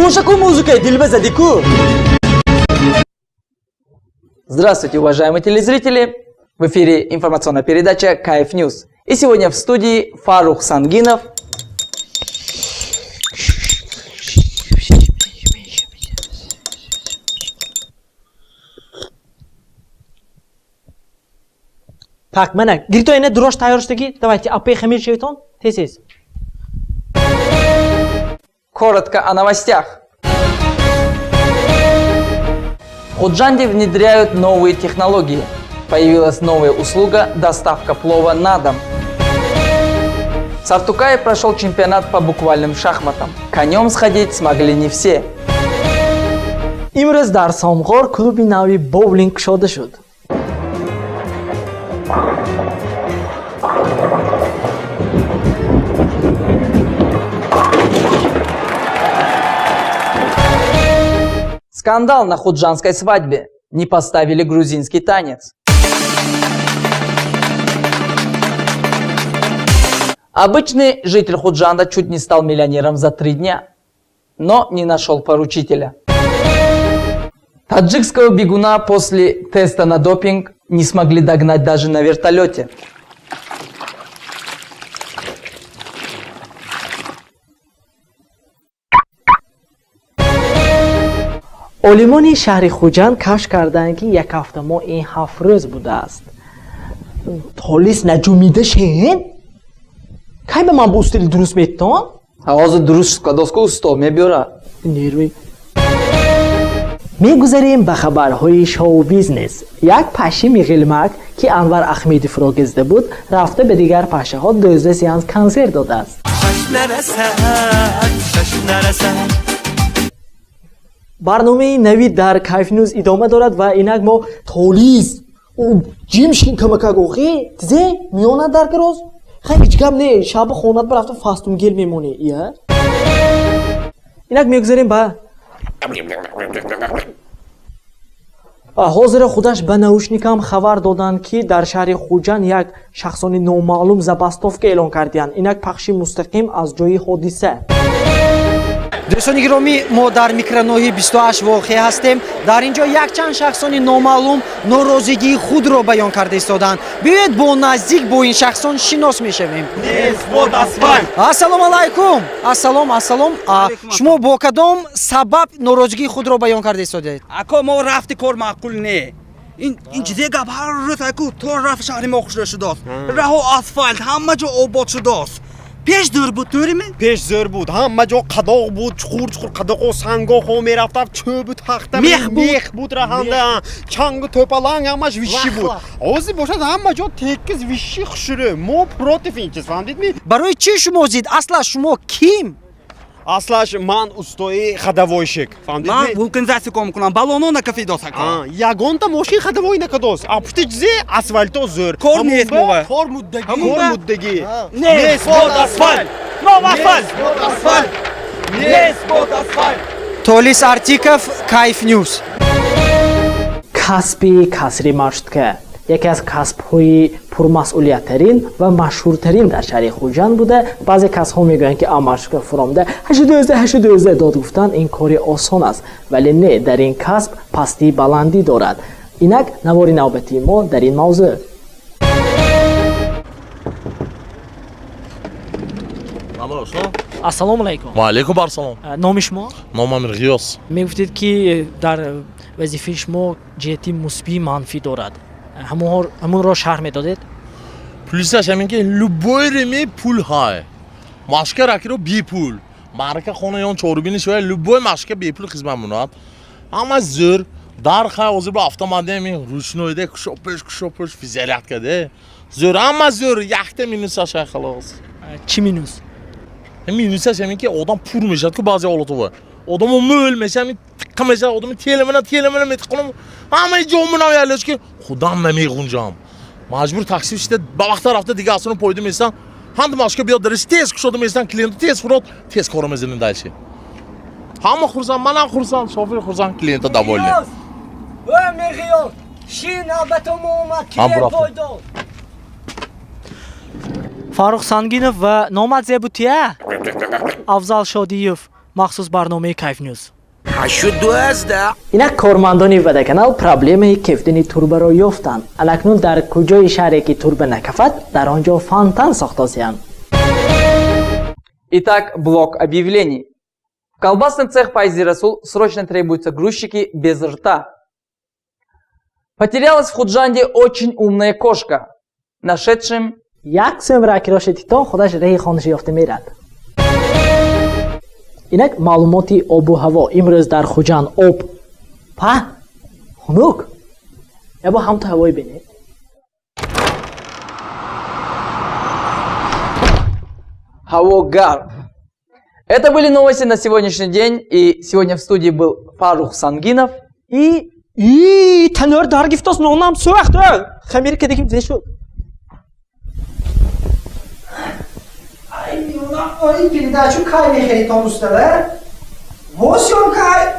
Кушаку музыкой, дилбезадику. Здравствуйте, уважаемые телезрители! В эфире информационная передача КФ Ньюс. И сегодня в студии Фарух Сангинов. Так, mana girtoyni durosh tayyorishdagi, давайте апей хамир шейтон, тез. Коротко о новостях. В Худжанде внедряют новые технологии. Появилась новая услуга доставка плова на дом. В Сартукае прошел чемпионат по буквальным шахматам. Конем сходить смогли не все. Имрӯз дар Сомғор клуби нави боулинг кушода шуд. Скандал на худжанской свадьбе. Не поставили грузинский танец. Обычный житель Худжанда чуть не стал миллионером за 3 дня, но не нашел поручителя. Таджикского бегуна после теста на допинг не смогли догнать даже на вертолете. олимони шаҳри Хуҷанд кашф карданд ки як ҳафта моҳ ин 7 рӯз будааст. Толис наҷумида шен? Кай ба ман бо устили дуруст метон? Ҳозир дуруст кадоску усто мебиёра. Нерви. Мегузарем ба хабарҳои шоу бизнес. Як пашими ғилмак ки Анвар Ахмедовро гезда буд, рафта ба дигар пашаҳо 12 сеанс консерт додааст. барномаи нави дар Кайф Ньюс идома дорад ва инак мо Толис ҷим шин камакаг охи тизе миёна дар гароз хай ҳеҷ гап не шаба хонат ба рафта фастум гел мемонӣ я инак мегузарем ба ҳозира худаш ба наушникам хабар доданд ки дар шаҳри Хуҷанд як шахсони номаълум забастовка эълон кардиянд. Инак пахши мустақим аз ҷои ҳодиса. دوستان گرامی ما در میکرانوی 28 واقع هستیم. در اینجا یک چند شخصان نامعلوم ناراضگی خود را بیان کرده ایستادند. بیایید با نزدیک با این شخصان شناس میشویم. السلام علیکم. السلام. شما با کدام سبب ناراضگی خود را بیان کرده ایستادید؟ اکا ما رفتی کار معقول نه. این چیزی گپ هر روز اکو تو رفت شهر ما خوش شده است. راه و آسفالت همه جا آباد شده است. پیش دور بود دوریم؟ پیش زور بود همه جا قداغ بود چخور قداغ و سنگا خو میرفتم چوب بود تخته میخ بود رهنده چنگ و توپالانگ همش ویشی بود آزی باشد همه جا تکز ویشی خشره ما پروتیف این چیز فهمدید می؟ برای چی شما زید؟ اصلا شما کیم؟ اصلاش من استوی خدوایشک فهمدید من می؟ vulkanizatsiya کار میکنم بالونو نکفی داست کار یگانتا ماشین خدوای نکداست اپشتی چیزی اسفالتا زور کار نیست موقع کار مدگی نیست بود اسفالت نو اسفالت نیست بود اسفالت Толис Артиков, Кайф Ньюс. касби касри маштка яке аз касбҳои пурмасъулияттарин ва машҳуртарин дар шаҳри Хуҷанд буда баъзе касҳо мегӯянд ки амашка фуромда 812 дод гуфтан ин кори осон аст вале не дар ин касб пастии баландӣ дорад. инак навори навбатии мо дар ин мавзӯъ. ассалому алайкум. وعليكم السلام. номи шумо? نامم رغياس. мегуфтед ки дар вазифаи шумо ҷиҳати мусбии манфӣ дорад. ҳамонро шарҳ медодед? Плюсаш ҳамин ки любой реми пул ҳай. Машка ракиро бепул. Марка хонаён чорубини шоя любой машка бепул хизмат мунад. Ама зур дар хай озир ба автоматами ручноида кушопеш физиалят каде. Зур ама зур яхта минусаш ҳай халос. чӣ минус? Минусаш ҳамин ки одам пур мешавад ки баъзе ҳолото ва. Одам мӯл мешавад, тиққа мешавад, одам телемана метиқонам. Ҳамаи ҷомунам ялош ки худам намеғунҷам. Маҷбур такси шида ба вақта рафта дига асоно пойда месан. Ҳанд машка биёд дараш тез кушода месан, клиент тез фурод, тез кора мезанем дальше. Ҳама хурсанд, манам хурсанд, шофир хурсанд, клиента довольны. Ва меғиёс, ши навбатом омад, клиент пойдо. Фарух Сангинов ва номад зебутия Авзал Шодиев махсус барномаи Kayf News. 8-12 инак кормандони Водоканал проблемаи кефтини турбаро ёфтанд. Анакнун дар куҷои шаҳре ки турба накафад, дар он ҷо фонтан сохтасиянд. Итак, блок объявлений. В колбасный цех Пайзи Расул срочно требуются грузчики без рта. Потерялась в Худжанде очень умная кошка. Нашедшим як сӯмра кироши титон худаш раҳи хониши ёфта мерад. инак маълумоти обу ҳаво имрӯз дар Хуҷанд об па хунук ябо ҳамто ҳавои бинед. Хавогар. Это были новости на сегодняшний день. И сегодня в студии был Фарух Сангинов. И танёр дар гифтос нонам сӯхт. Хамир кадагим зе шуд. Ай, передачу Кай мехерит он устава. Вот он Кай.